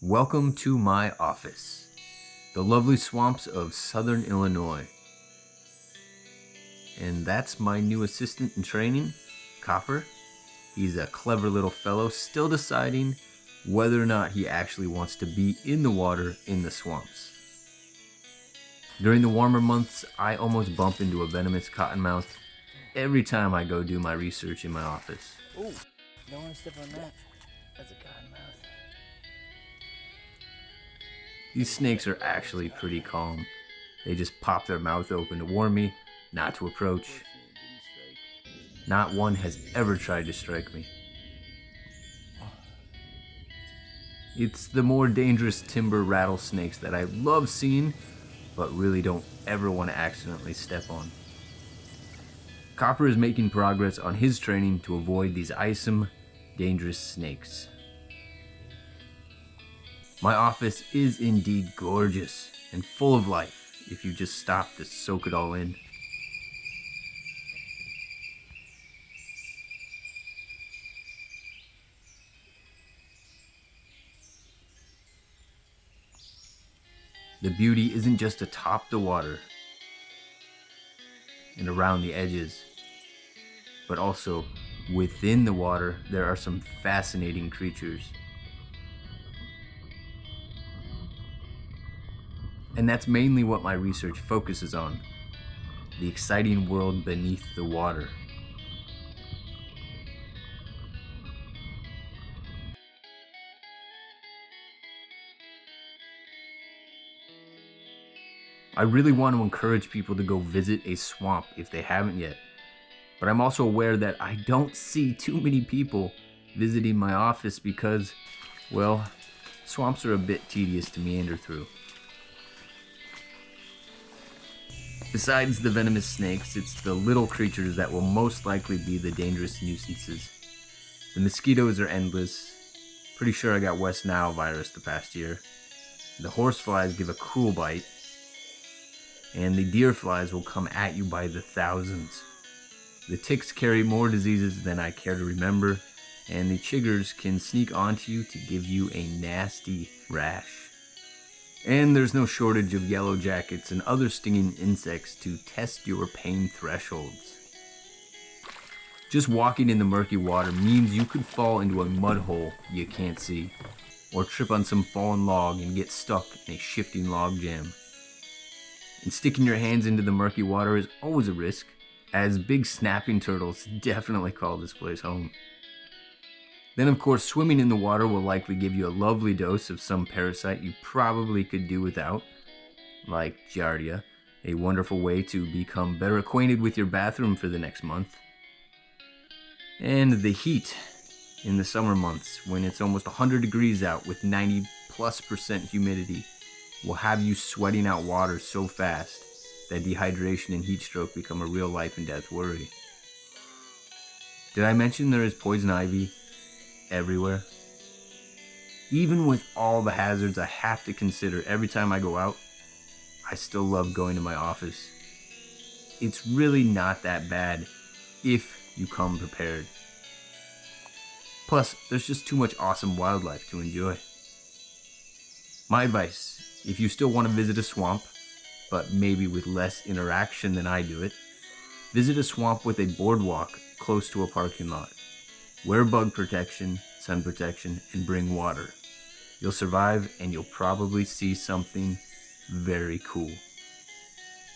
Welcome to my office, the lovely swamps of southern Illinois. And that's my new assistant in training, Copper. He's a clever little fellow, still deciding whether or not he actually wants to be in the water in the swamps. During the warmer months, I almost bump into a venomous cottonmouth every time I go do my research in my office. Ooh, don't want to step on that. That's a cottonmouth. These snakes are actually pretty calm. They just pop their mouth open to warn me not to approach. Not one has ever tried to strike me. It's the more dangerous timber rattlesnakes that I love seeing, but really don't ever want to accidentally step on. Copper is making progress on his training to avoid these eyesome, dangerous snakes. My office is indeed gorgeous and full of life if you just stop to soak it all in. The beauty isn't just atop the water and around the edges, but also within the water there are some fascinating creatures. And that's mainly what my research focuses on, the exciting world beneath the water. I really want to encourage people to go visit a swamp if they haven't yet, but I'm also aware that I don't see too many people visiting my office because, well, swamps are a bit tedious to meander through. Besides the venomous snakes, it's the little creatures that will most likely be the dangerous nuisances. The mosquitoes are endless. Pretty sure I got West Nile virus the past year. The horseflies give a cruel bite. And the deer flies will come at you by the thousands. The ticks carry more diseases than I care to remember, and the chiggers can sneak onto you to give you a nasty rash. And there's no shortage of yellow jackets and other stinging insects to test your pain thresholds. Just walking in the murky water means you could fall into a mud hole you can't see, or trip on some fallen log and get stuck in a shifting log jam. And sticking your hands into the murky water is always a risk, as big snapping turtles definitely call this place home. Then of course, swimming in the water will likely give you a lovely dose of some parasite you probably could do without, like Giardia, a wonderful way to become better acquainted with your bathroom for the next month. And the heat in the summer months, when it's almost 100 degrees out with 90+% humidity, will have you sweating out water so fast that dehydration and heat stroke become a real life and death worry. Did I mention there is poison ivy everywhere? Even with all the hazards I have to consider every time I go out, I still love going to my office. It's really not that bad if you come prepared. Plus, there's just too much awesome wildlife to enjoy. My advice: if you still want to visit a swamp, but maybe with less interaction than I do it, visit a swamp with a boardwalk close to a parking lot. Wear bug protection, sun protection, and bring water. You'll survive, and you'll probably see something very cool.